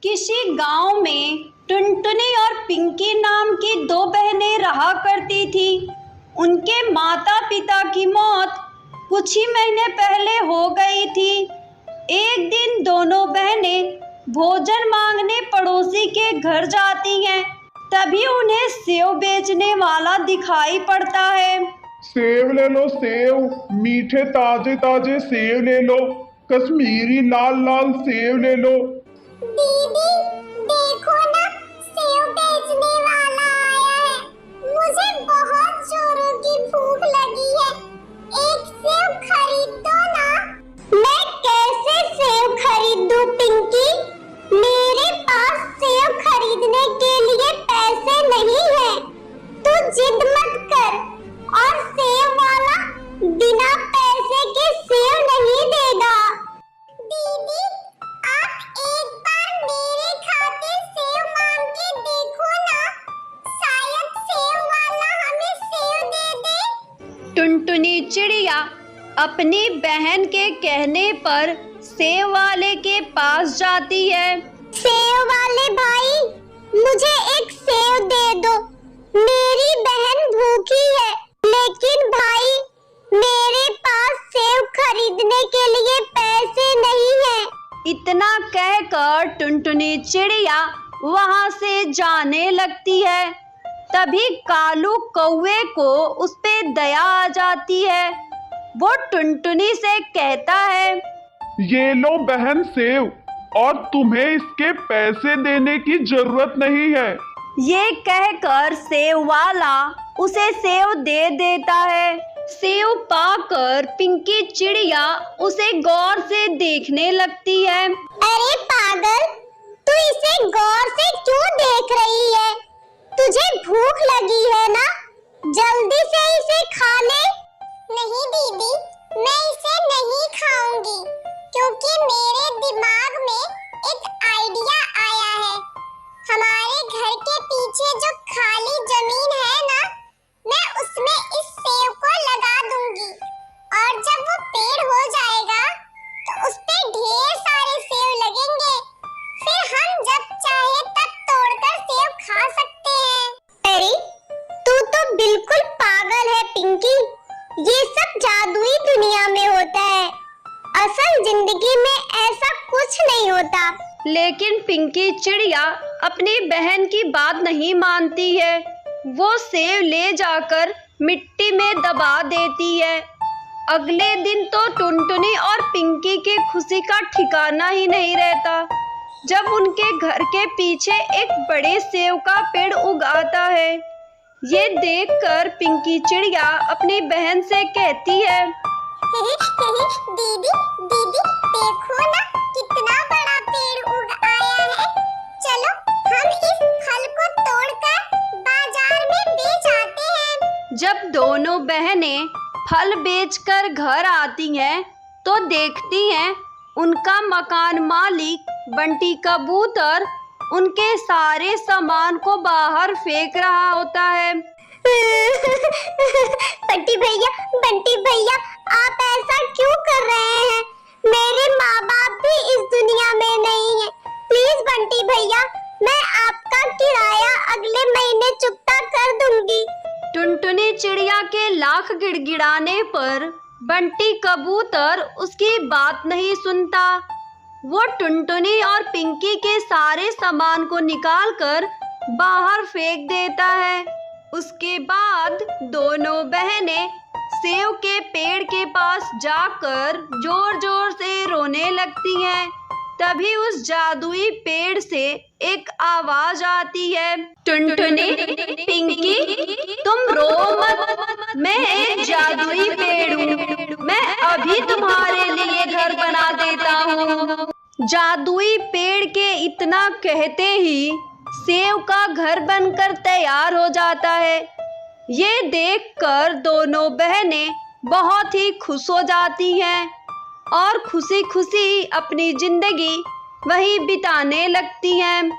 किसी गांव में टुनटुनी और पिंकी नाम की दो बहनें रहा करती थी। उनके माता पिता की मौत कुछ ही महीने पहले हो गई थी। एक दिन दोनों बहनें भोजन मांगने पड़ोसी के घर जाती हैं। तभी उन्हें सेव बेचने वाला दिखाई पड़ता है। सेव ले लो सेव, मीठे ताजे ताजे सेव ले लो, कश्मीरी लाल लाल सेव ले लो। दीदी देखो ना, सेव बेचने वाला आया है। मुझे बहुत जोरों की भूख लगी है, एक सेव खरीद दो ना। मैं कैसे सेव खरीदूं पिंकी? मेरे पास सेव खरीदने के लिए पैसे नहीं है। तू जिद मत कर, और सेव वाला बिना पैसे के सेव नहीं देगा। दीदी आप एक बार मेरे खातिर सेव मांग के देखो ना, शायद सेव वाला हमें सेव दे दे। टुनटुनी चिड़िया अपनी बहन के कहने पर सेव वाले के पास जाती है। सेव वाले भाई, मुझे एक सेव दे दो, मेरी बहन भूखी है। लेकिन भाई, मेरे पास सेव खरीदने के लिए पैसे नहीं हैं। इतना कहकर टुनटुनी चिड़िया वहां से जाने लगती है। तभी कालू कौवे को उस पे दया आ जाती है। वो टुनटुनी से कहता है, ये लो बहन सेव, और तुम्हें इसके पैसे देने की जरूरत नहीं है। ये कहकर सेव वाला उसे सेव दे देता है। सेव पाकर पिंकी चिड़िया उसे गौर से देखने लगती है। अरे पागल, तू इसे गौर से क्यों देख रही है? तुझे भूख लगी है ना? जल्दी से इसे खा ले। नहीं दीदी, मैं इसे नहीं खाऊंगी, क्योंकि मेरे दिमाग में एक आइडिया आया है। हमारे घर के पीछे जो खाली जमीन है ना, मैं उसमें इस सेव को लगा दूंगी, और जब वो पेड़ हो जाएगा तो उस पे ढेर सारे सेव लगेंगे। फिर हम जब चाहे तब तोड़कर सेव खा सकते हैं। अरे तू तो बिल्कुल पागल है पिंकी, ये सब जादुई दुनिया में होता है, असल जिंदगी में ऐसा कुछ नहीं होता। लेकिन पिंकी चिड़िया अपनी बहन की बात नहीं मानती है। वो सेव ले जाकर मिट्टी में दबा देती है। अगले दिन तो टुनटुनी और पिंकी की खुशी का ठिकाना ही नहीं रहता, जब उनके घर के पीछे एक बड़े सेव का पेड़ उग आता है। ये देखकर पिंकी चिड़िया अपनी बहन से कहती है, दीदी दीदी देखो ना, कितना बड़ा पेड़ उग आया है। चलो हम इस फल को तोड़कर बाजार में बेच आते हैं। जब दोनों बहनें फल बेचकर घर आती हैं तो देखती हैं उनका मकान मालिक बंटी कबूतर उनके सारे सामान को बाहर फेंक रहा होता है। बंटी भैया आप ऐसा क्यों कर रहे हैं? मेरे माँ बाप भी इस दुनिया में नहीं है। प्लीज बंटी भैया, मैं आपका किराया अगले महीने चुकता कर दूंगी। टुनटुनी चिड़िया के लाख गिड़गिड़ाने पर बंटी कबूतर उसकी बात नहीं सुनता। वो टुनटुनी और पिंकी के सारे सामान को निकालकर बाहर फेंक देता है। उसके बाद दोनों बहनें सेव के पेड़ के पास जाकर जोर जोर से रोने लगती हैं। तभी उस जादुई पेड़ से एक आवाज आती है, टुनटुनी, पिंकी, तुम रो मत, मैं एक जादुई पेड़ हूँ, मैं अभी तुम्हारे लिए घर बना देता हूँ। जादुई पेड़ के इतना कहते ही सेव का घर बनकर तैयार हो जाता है। ये देखकर दोनों बहनें बहुत ही खुश हो जाती हैं और खुशी खुशी अपनी जिंदगी वहीं बिताने लगती हैं।